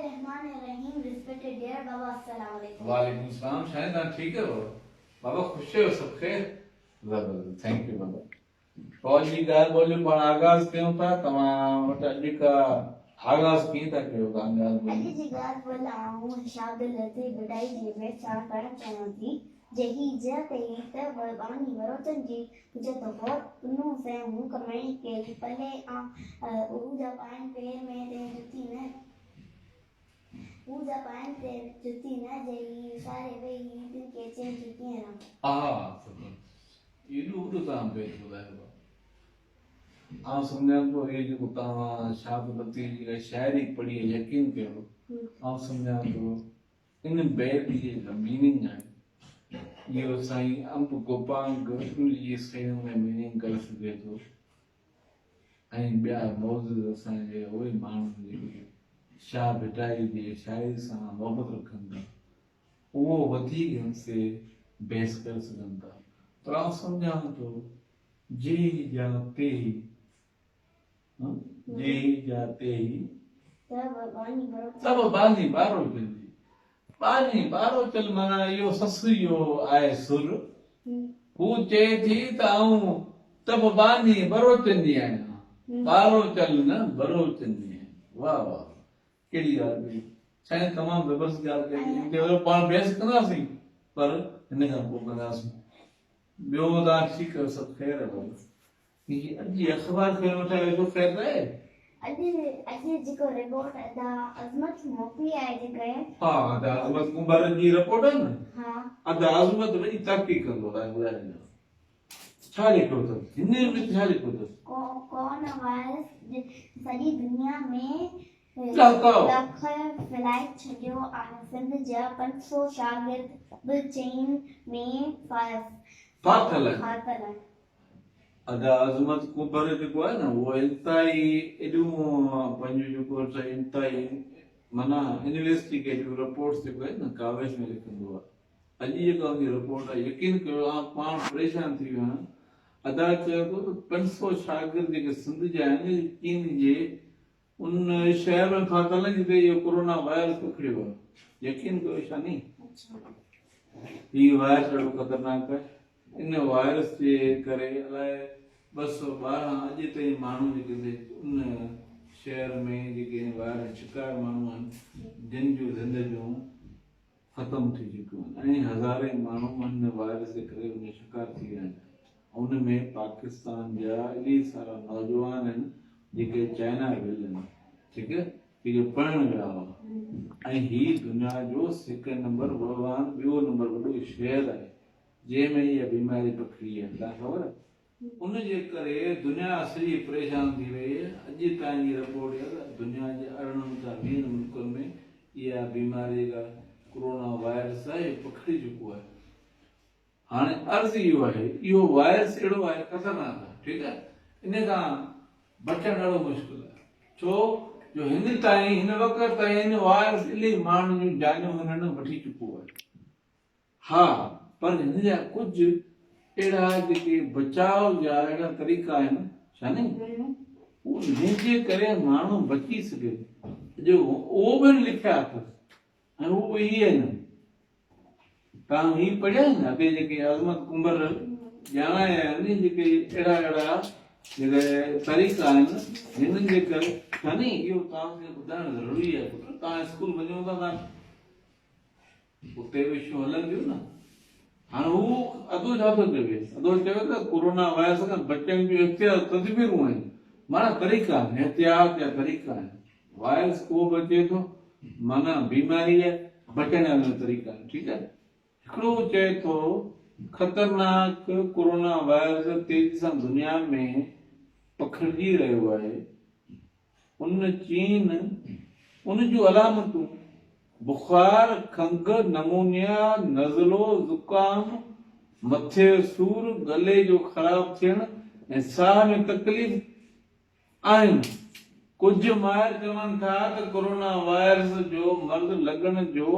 Bismillahirrahmanirrahim. Respected dear Baba, Assalamu alaikum. वालेकुम सलाम। शायद आप ठीक है बाबा, खुश हो, सब खैर? जबरदस्त, थैंक यू बाबा। कॉल जी ॻाल्हि ॿोलियूं पाण आगाज़ कयूं था। तव्हां वटि अॼु का आगाज़ कीअं था कयो? तव्हां ॻाल्हि अॼु ॿोलियूं जी ॻाल्हि ॿोलां शाब्दुल लतीफ़ बिटाई जी भेट सां करणु चाहियां थी। जेही इज़त ही त बरबानी वरोचन जी इज़त बहुत पुन्नु से हूं कमाई के पले ऊजा पाइन पेर में दे जुती न ऊजा पाइन पेर जुती न जेही सारे वे ही दिन के चेंज जुती है ना। ये ॾूढो तव्हां भेट ॿुधायो। आउं सम्झां थो इहे जेको तव्हां शाब्दुल लतीफ़ जी का शाइरी पढ़ी यकीन कयो, आउं सम्झां थो इन बैत जी मीनिंग आहे इहो साईं अंब गोपाल कृष्ण जी सयूं में मीनिंग करे सघे थो। ऐं ॿिया मौज़ूद असांजे उहे माण्हू जेके शाह भिटाई जी शाइरी सां मोहबत रखनि था उहो वधीक हिनसे बहस करे सघनि था। पर आउं सम्झां थो जे जाते ही तब बानी बारो जल्दी बानी बारो चल माना इहो ससुरियो आहे सुर। हू चए थी त आऊं तब बानी बरो चंदी आहियां, बारो चल न बरो चंदी आहियां। वाह वाह, कहिड़ी ॻाल्हि कई साईं, तमामु ज़बरदस्त ॻाल्हि कई। हिनते पाण बहस कंदासीं पर हिन खां पोइ कंदासीं। ॿियो तव्हां ठीकु आहियो, सभु ख़ैर आहे बाबा? अॼु अख़बार खे वठायो जो ख़ैर न आहे? अॼु जेको रिपोर्ट अदा अज़मत मोकिली आहे जेके हा अदा अज़मत कुंबर जी रिपोर्ट आहे न। हा अदा अज़मत वॾी तहक़ीक़ कंदो आहे। ॿुधाईंदो छा लिखियो अथसि हिन में? छा लिखियो अथसि? कोरोना वायरस सॼी दुनिया में लख फैलाए छॾियो आहे। सिंध जा 500 शागिर्द बि चीन में फाथल आहे। अदा अज़मत कुंबर जेको आहे न उहो इंतिहाई एॾियूं पंहिंजो जेको इंतिहाई माना इन्वेस्टिगेटिव रिपोर्ट्स जेको आहे न कागज़ में लिखंदो आहे। अॼु जेका उनजी रिपोर्ट आहे यकीन कयो पाण परेशान थी वियो आहियां। अदा चयो थो 500 शागिर्द जेके सिंध जा आहिनि चीन जे उन शहर में फाथल आहिनि जिते इहो कोरोना वायरस पकड़ियो आहे। यकीन कयो छा नी हीउ वायरस ॾाढो ख़तरनाक आहे। इन वायरस जे करे अलाए 212 अॼु ताईं माण्हू जेके उन शहर में जेके वायरस शिकार माण्हू आहिनि जिन जूं ज़िंदगियूं ख़तम थी चुकियूं आहिनि ऐं हज़ारे माण्हू हिन वायरस जे करे उन शिकार थी विया आहिनि। उन में पाकिस्तान जा एॾी सारा नौजवान आहिनि जेके चाइना वियल आहिनि, ठीकु आहे, जेके पढ़णु विया हुआ। ऐं हीअ दुनिया जो सेकेंड नंबर ॿियो नंबर वॾो शहर आहे जंहिंमें इहा बीमारी पकड़ी आहे। तव्हां ख़बर आहे? उनजे करे दुनिया सॼी परेशान थी वई आहे। अॼु ताईं जी रिपोर्ट आहे त दुनिया जे 18 खां 20 मुल्कनि में इहा बीमारी जेका कोरोना वायरस आहे पकड़ी चुको आहे। हाणे अर्ज़ इहो आहे इहो वायरस अहिड़ो आहे ख़तरनाक आहे, ठीकु आहे, इन खां बचणु ॾाढो मुश्किल आहे। छो जो हिन वक़्त ताईं हिन वायरस इलाही माण्हुनि जूं जानियूं हिननि वठी चुको आहे। हा पर हिन जा कुझु अहिड़ा जेके बचाव जा अहिड़ा तरीक़ा आहिनि छा नी जंहिंजे करे माण्हू बची सघे जो उहो बि लिखिया अथसि ऐं उहो इहे आहिनि। तव्हां ही पढ़िया आहिनि अॻे जेके अज़मत कुंबर ॼाणाया आहिनि जेके अहिड़ा जेके तरीक़ा आहिनि हिननि जे करे छा नी इहो तव्हांखे ॿुधाइणु ज़रूरी आहे। तव्हां स्कूल वञो था तव्हां उते बि शो हलंदियूं न। हाणे हू अदो छा थो चवे? अदो चवे त कोरोना वायरस खां बचण जूं एहतियात तदबीरूं आहिनि, माना तरीक़ा आहिनि, एहतियात जा तरीक़ा आहिनि। वायरस को बि अचे थो माना बीमारी आहे, बचण जा तरीक़ा आहिनि, ठीकु आहे। हिकिड़ो चए थो ख़तरनाक कोरोना वायरस तेज़ी सां दुनिया में पखिड़िजी रहियो आहे। उन चीन उन जूं अलामतूं बुखार, खंघि, नमूनिया, नज़लो, ज़ुकाम, मथे सूर, गले जो ख़राब थियणु ऐं साह में तकलीफ़ आहिनि। कुझु माहिर चवनि था त कोरोना वायरस जो मर्ज़ लॻण जो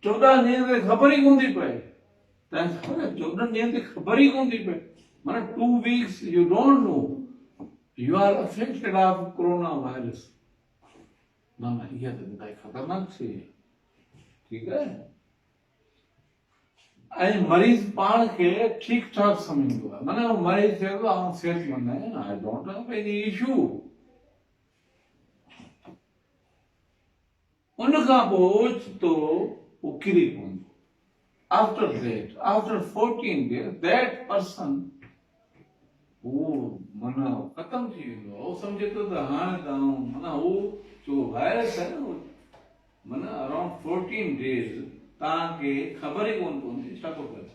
14 ॾींहं ते ख़बर ई कोन थी पए। तव्हांखे ख़बर आहे 14 ॾींहं ते ख़बर ई कोन थी पए, माना 2 weeks you don't know you are affected of corona virus। माना इहा त इलाही ख़तरनाक शइ आहे, ठीकु आहे। ऐं मरीज़ पाण खे ठीकु ठाक सम्झंदो आहे, माना मरीज़ चए थो आउं सिहतमंद आहियां, I don't have any issue. उन खां पोइ तो उहो किरी पवंदो। After that, after 14 days, that person वो माना खत्म थी वेंदो आहे। वो सम्झे थो त हाणे त माना उहो जो वायरस आहे न, माना अराउंड 14 days तव्हांखे ख़बर ई कोन पवंदी छा थो करे।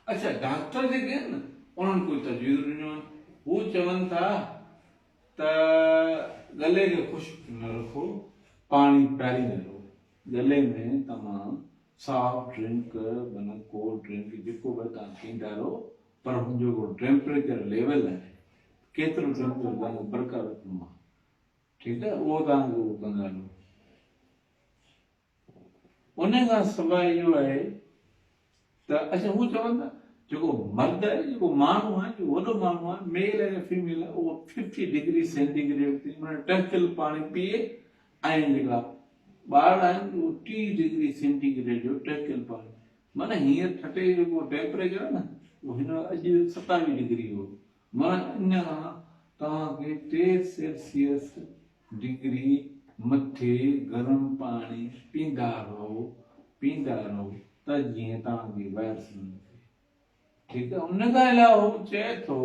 अच्छा, डॉक्टर जेके आहिनि न उन्हनि कोई तजवीज़ ॾिनो आहे, हू चवनि था त गले खे ख़ुश्क न रखो, पाणी पीआरींदे रहो, गले में तमामु साफ ड्रिंक माना कोल्ड ड्रिंक जेको बि तव्हां पींदा रहो, पर हुनजो टेम्परेचर लेवल आहे केतिरो टेम्परेचर तव्हांखे बरक़रार रखिणो आहे, ठीकु आहे, उहो तव्हांखे उहो कंदा रहो। उन खां सवाइ इहो आहे त अच्छा हू चवनि था जेको मर्द आहे, जेको माण्हू आहे, जो वॾो माण्हू आहे, मेल आहे या फीमेल आहे, उहो 50 डिग्री सेंटीग्रेड ते माना टहिकियल पाणी पीए, ऐं जेका ॿार आहिनि उहो 30 डिग्री सेंटीग्रेड जो टहिकियल पाणी, माना हींअर थटे जेको टेम्परेचर आहे न उहो हिन अॼु 27 डिग्री हो, माना इन खां तव्हांखे 3 सेल्सियस डिग्री मथे गरम पाणी पींदा रहो त जीअं तव्हांखे वायरस न थिए, ठीकु आहे। उन खां अलावा हू चए थो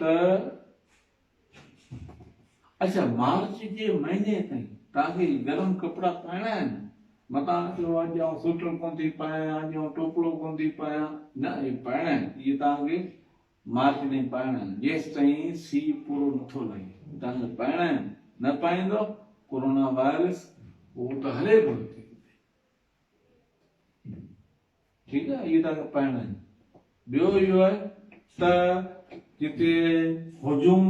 त अच्छा मार्च जे महीने ताईं तव्हांखे गरम कपिड़ा पाइणा आहिनि, मतां चयो अॼु आउं स्वेटर कोन थी पायां, अॼु आउं टोपलो कोन थी पायां, न इहे पाइणा आहिनि, इहे तव्हांखे मार्च ताईं पाइणा आहिनि, जेसि ताईं सीउ पूरो नथो लहे तव्हांखे पाइणा आहिनि। न पाईंदो कोरोना वायरस उहो त हले पियो, ठीकु आहे, इहे तव्हांखे पाइणा आहिनि। ॿियो इहो आहे त जिते हुजूम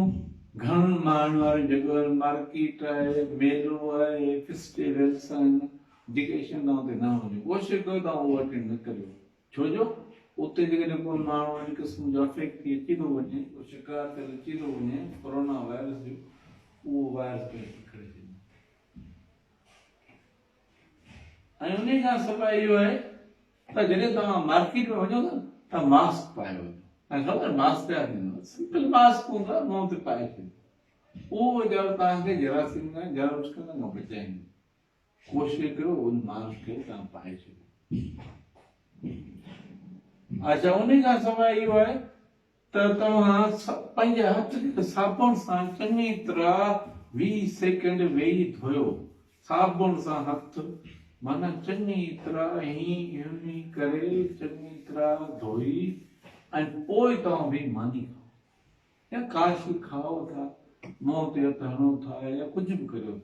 घणनि माण्हुनि वारी जॻह, मार्केट आहे, मेलो आहे, फेस्टिवल्स आहिनि, जेके तव्हां हुते न वञो, कोशिशि कयो तव्हां उहो अटेंड न करियो, छो जो उते जेकॾहिं कोई माण्हू हिन क़िस्म जो अफेक्ट थी अची थो वञे, शिकार करे अची थो वञे कोरोना वायरस जो, उहो वायरस पकड़े छॾे। ऐं उन खां सवाइ इहो आहे त जॾहिं तव्हां मार्केट में वञो था तव्हां मास्क पाए वञो, ऐं ख़बर मास्क तयारु थींदो सिंपल मास्क हूंदो आहे, मुंहं ते पाए छॾियो, उहो तव्हांखे जरासीम खां जर्म्स खां बचाईंदो। कोशिशि कयो उन मास्क खे तव्हां पाए छॾियो। अच्छा, उन खां सवाइ इहो आहे त तव्हां पंहिंजे हथ खे साबुण सां चङी तरह 20 सेकेंड वेही धोयो, साबुण सां हथ माना चङी तरह हीअं करे चङी तरह धोई, ऐं पोइ तव्हां बि मानी खाओ या काशी खाओ था, मुंहं ते हथ हणो था या कुझु बि करियो,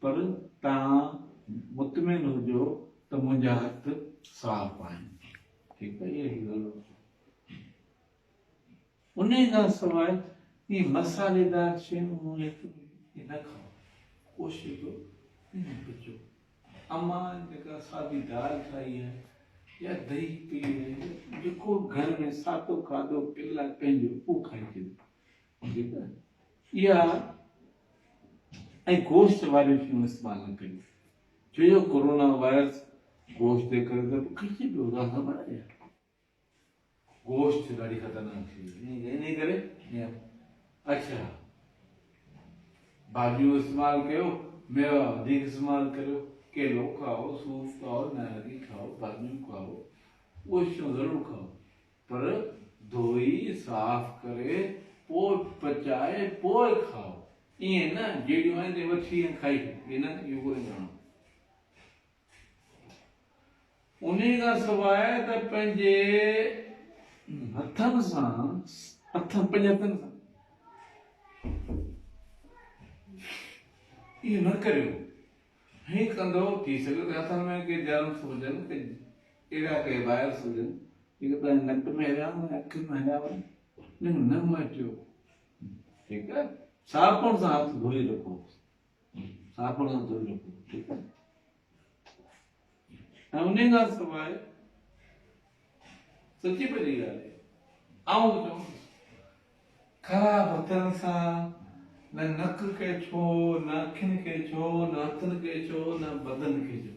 पर तव्हां मुतमिन हुजो त मुंहिंजा हथ साफ़ आहिनि, ठीकु आहे, इहा ॻाल्हि। उन खां सवाइ इहे मसालेदार शयूं न खाओ, कोशिशि कयो इन बचो। अम्मा जेका सादी दाल ठाही आहे या दही पी आहे, जेको घर में सादो खाधो पियल आहे पंहिंजो उहो खाई छॾियो, ठीकु आहे, इहा ऐं गोश्त वारियूं शयूं इस्तेमालु न करियो, छो जो कोरोना वायरस गोश्त जे करे त खिची पियो, तव्हां ख़बर आहे, गोश्त ॾाढी ख़तरनाक थी वई, इन करे अच्छा भाॼियूं इस्तेमालु कयो, मेवा वधीक इस्तेमालु करियो, केलो खाओ, सूफ खाओ, नारंगी खाओ, भाॼियूं खाओ, उहे शयूं ज़रूरु खाओ, पर धोई साफ़ करे पोइ पचाए पोइ खाओ, ईअं न जहिड़ियूं आहिनि वठी खाई ईअं न, इहो कोन्हे करिणो। उन खां सवाइ त पंहिंजे हथनि सां पंहिंजे हथनि सां इहो न करियो, हीअं कंदो थी सघे त हथनि में के जर्म्स हुजनि, के अहिड़ा के वायरस हुजनि जेके तव्हांजे नक में हलिया वञनि, अखियुनि में हलिया वञनि, न मटियो, ठीकु आहे, साबुण सां हथ धोई रखो, साबुण सां धोई रखो, ठीकु आहे। ऐं उन खां सवाइ सची पई ॻाल्हि आहे, आउं चवां ख़राब हथनि सां न नक खे छो, न अखियुनि खे छो, न हथनि खे छो, न बदन खे छो,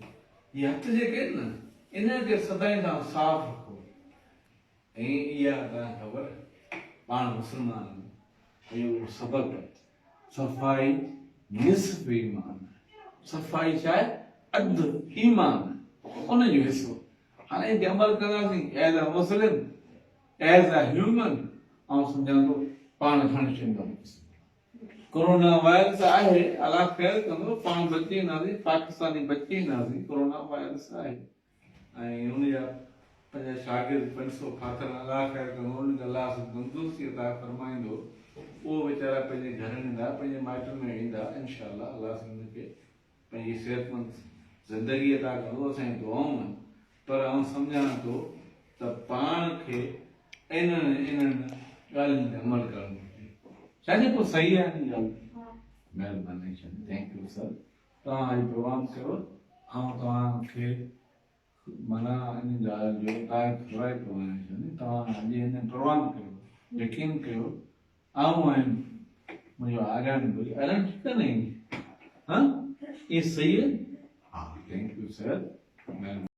ये हथ जेके आहिनि न इनखे सदाईं तव्हां साफ़ रखो। ऐं इहा तव्हांखे ख़बर पाण मुस्लमान इहो सबक़ आहे, सफ़ाई निस्फ़ ईमान, सफ़ाई छा आहे अधु ईमान, उनजो हिसो। हाणे हिते अमल कंदासीं as a Muslim, as a human, ऐं सम्झां थो पाण खणी छॾींदासीं। कोरोना वायरस आहे, अलाह ख़ैर कंदो, पाण बची वेंदासीं, पाकिस्तानी बची वेंदासीं, कोरोना वायरस आहे। ऐं उनजा पंहिंजा शागिर्द 500 फाथल अलाह ख़ैर कंदो, उनखे अलाह तंदुरुस्ती अता फरमाईंदो, उहो वीचारा पंहिंजे घरनि ईंदा, पंहिंजे माइटनि में ईंदा, इंशाअल्लाह अलाह उनखे पंहिंजी सिहतमंद ज़िंदगी अता कंदो, असांजी दुआऊं आहिनि। पर आउं सम्झां थो त पाण खे इन्हनि ॻाल्हियुनि ते अमल करणु घुरिजे। छा जेको सही आहे नी ॻाल्हि? महिरबानी, थैंक यू सर। तव्हां अॼु प्रोग्राम कयो, ऐं तव्हांखे माना इन ॻाल्हि जो तव्हांखे फ़वाइद तव्हां अॼु हिन प्रोग्राम कयो, यकीन कयो, आऊं आहिनि मुंहिंजो आर्यन ठीकु आहे न? हाँ ये सही है? हाँ, थैंक यू सर।